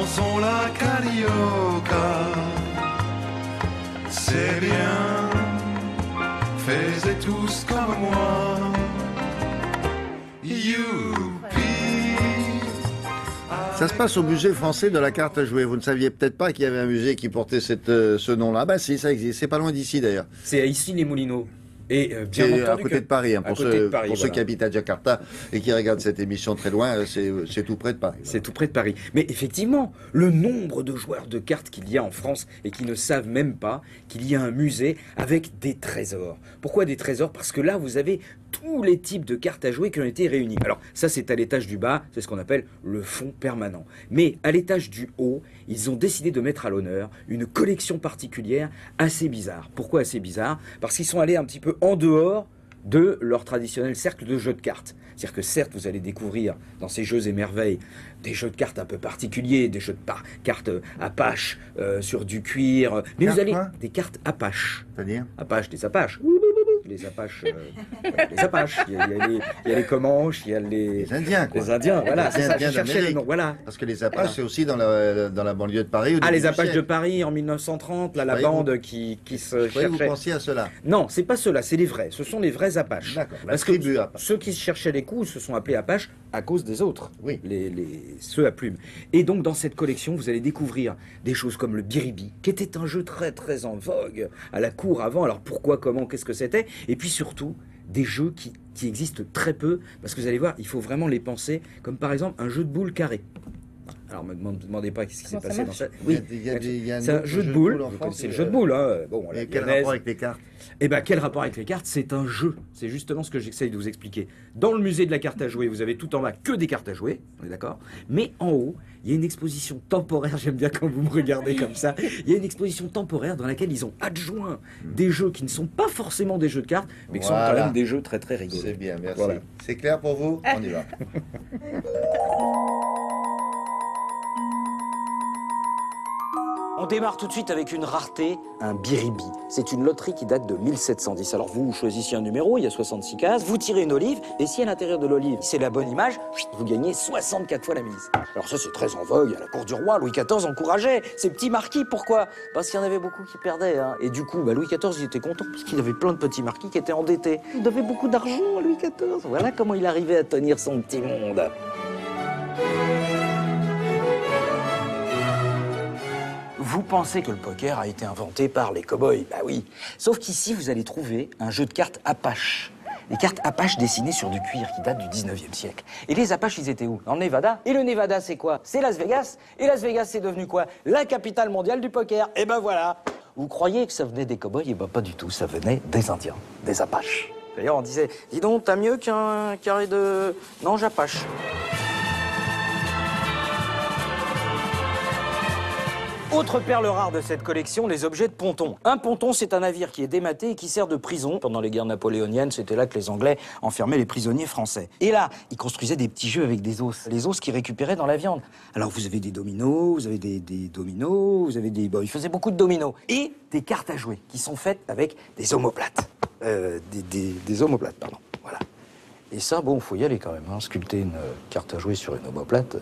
dansons la carioca. C'est bien, faites tous comme moi. Youpi. Ça se passe au musée français de la carte à jouer. Vous ne saviez peut-être pas qu'il y avait un musée qui portait ce nom-là. Bah si, ça existe. C'est pas loin d'ici d'ailleurs. C'est à Issy-les-Moulineaux. Et bien C'est entendu à côté de Paris, hein, pour ceux qui habitent à Jakarta et qui regardent cette émission très loin, c'est tout près de Paris. C'est tout près de Paris. Mais effectivement, le nombre de joueurs de cartes qu'il y a en France et qui ne savent même pas qu'il y a un musée avec des trésors. Pourquoi des trésors? Parce que là, vous avez tous les types de cartes à jouer qui ont été réunis. Alors ça, c'est à l'étage du bas, c'est ce qu'on appelle le fonds permanent. Mais à l'étage du haut, ils ont décidé de mettre à l'honneur une collection particulière assez bizarre. Pourquoi assez bizarre? Parce qu'ils sont allés un petit peu en dehors de leur traditionnel cercle de jeux de cartes. C'est-à-dire que certes, vous allez découvrir dans ces jeux et merveilles des jeux de cartes un peu particuliers, des jeux de cartes Apache sur du cuir, mais vous allez des cartes Apache. C'est-à-dire Apache, des Apaches. Les Apaches, les Apaches. Il y a les Comanches, il y a les Indiens, quoi. Les Indiens, voilà. Les Indiens je cherchais le nom, voilà. Parce que les Apaches, c'est aussi dans la banlieue de Paris. Ah, les Apaches de Paris en 1930, là, la bande qui se cherchait. Vous pensiez à cela? Non, c'est pas cela, c'est les vrais. Ce sont les vrais Apaches. D'accord, la Parce tribu que Apache. ceux qui se cherchaient les coups se sont appelés Apaches à cause des autres. Oui. Ceux à plumes. Et donc, dans cette collection, vous allez découvrir des choses comme le biribi, qui était un jeu très, très en vogue à la cour avant. Alors, pourquoi, comment, qu'est-ce que c'était? Et puis surtout, des jeux qui existent très peu, parce que vous allez voir, il faut vraiment les penser, comme par exemple un jeu de boules carré. Alors, ne me demandez pas ce qui s'est passé dans ça. Oui, c'est un jeu de boules. Vous connaissez le jeu de boules, hein. Bon, et quel rapport avec les cartes? Eh bien, quel rapport avec les cartes? C'est un jeu. C'est justement ce que j'essaye de vous expliquer. Dans le musée de la carte à jouer, vous avez tout en bas que des cartes à jouer, on est d'accord? Mais en haut, il y a une exposition temporaire, j'aime bien quand vous me regardez comme ça, il y a une exposition temporaire dans laquelle ils ont adjoint des jeux qui ne sont pas forcément des jeux de cartes, mais qui sont quand même des jeux très très rigolos. C'est bien, merci. Voilà. C'est clair pour vous? On y va. On démarre tout de suite avec une rareté, un biribi. C'est une loterie qui date de 1710. Alors vous choisissez un numéro, il y a 66 cases, vous tirez une olive, et si à l'intérieur de l'olive, c'est la bonne image, vous gagnez 64 fois la mise. Alors ça, c'est très en vogue, à la cour du roi, Louis XIV encourageait ces petits marquis. Pourquoi? Parce qu'il y en avait beaucoup qui perdaient. Hein. Et du coup, Louis XIV, il était content, parce qu'il avait plein de petits marquis qui étaient endettés. Il devait beaucoup d'argent à Louis XIV. Voilà comment il arrivait à tenir son petit monde. Vous pensez que le poker a été inventé par les cow-boys? Bah oui. Sauf qu'ici, vous allez trouver un jeu de cartes Apache. Les cartes Apache dessinées sur du cuir qui datent du 19e siècle. Et les Apaches, ils étaient où? Dans le Nevada. Et le Nevada, c'est quoi? C'est Las Vegas. Et Las Vegas, c'est devenu quoi? La capitale mondiale du poker. Et ben voilà. Vous croyez que ça venait des cow-boys? Et ben pas du tout. Ça venait des Indiens, des Apaches. D'ailleurs, on disait, dis donc, t'as mieux qu'un carré de... Non, j'Apache. Autre perle rare de cette collection, les objets de ponton. Un ponton, c'est un navire qui est dématé et qui sert de prison. Pendant les guerres napoléoniennes, c'était là que les Anglais enfermaient les prisonniers français. Et là, ils construisaient des petits jeux avec des os. Les os qu'ils récupéraient dans la viande. Alors vous avez des dominos, vous avez des dominos, vous avez des... Bon, ils faisaient beaucoup de dominos. Et des cartes à jouer qui sont faites avec des omoplates. Des omoplates, pardon. Voilà. Et ça, bon, faut y aller quand même. Hein. Sculpter une carte à jouer sur une omoplate...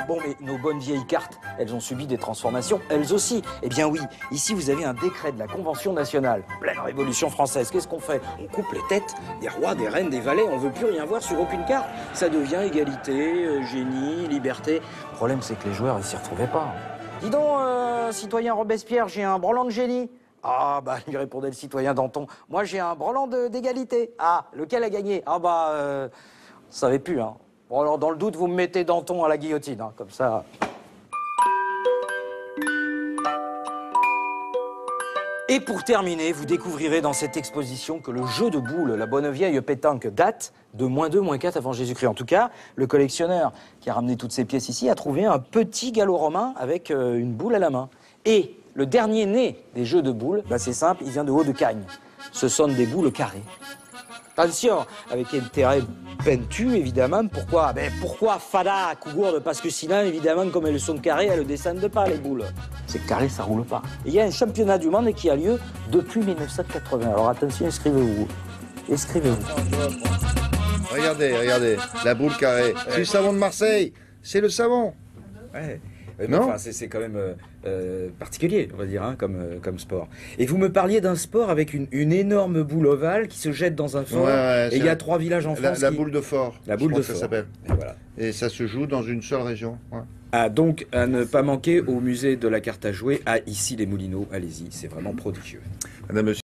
Bon, mais nos bonnes vieilles cartes, elles ont subi des transformations, elles aussi. Eh bien oui, ici vous avez un décret de la Convention nationale, pleine Révolution française. Qu'est-ce qu'on fait? On coupe les têtes des rois, des reines, des valets, on veut plus rien voir sur aucune carte. Ça devient égalité, génie, liberté. Le problème, c'est que les joueurs, ils s'y retrouvaient pas. Dis donc, citoyen Robespierre, j'ai un branlant de génie. Ah, bah, lui répondait le citoyen Danton. Moi, j'ai un branlant d'égalité. Ah, lequel a gagné? Ah, bah, on savait plus, hein. Bon, alors, dans le doute, vous me mettez Danton à la guillotine, hein, comme ça. Et pour terminer, vous découvrirez dans cette exposition que le jeu de boules, la bonne vieille pétanque, date de -2, -4 avant Jésus-Christ. En tout cas, le collectionneur qui a ramené toutes ces pièces ici a trouvé un petit gallo-romain avec une boule à la main. Et le dernier né des jeux de boules, bah, c'est simple, il vient de Haut-de-Cagne. Ce sont des boules carrées. Attention, avec intérêt pentu, évidemment. Pourquoi? Ben, pourquoi fada, cougourde? Parce que sinon, évidemment, comme elles sont carrées, elles ne descendent pas, les boules. C'est carré, ça roule pas. Et il y a un championnat du monde qui a lieu depuis 1980. Alors attention, inscrivez-vous. Inscrivez-vous. regardez, la boule carrée. C'est le savon de Marseille, c'est le savon. Ouais. Non. Enfin, c'est quand même particulier, on va dire, hein, comme sport. Et vous me parliez d'un sport avec une énorme boule ovale qui se jette dans un fort. Ouais, et il y a 3 villages en France. La boule de fort. La boule je de crois que fort. ça s'appelle. Et voilà. Et ça se joue dans une seule région. Ouais. Ah, donc, à ne pas manquer au musée de la carte à jouer à Issy-les-Moulineaux. Allez-y, c'est vraiment prodigieux. Madame,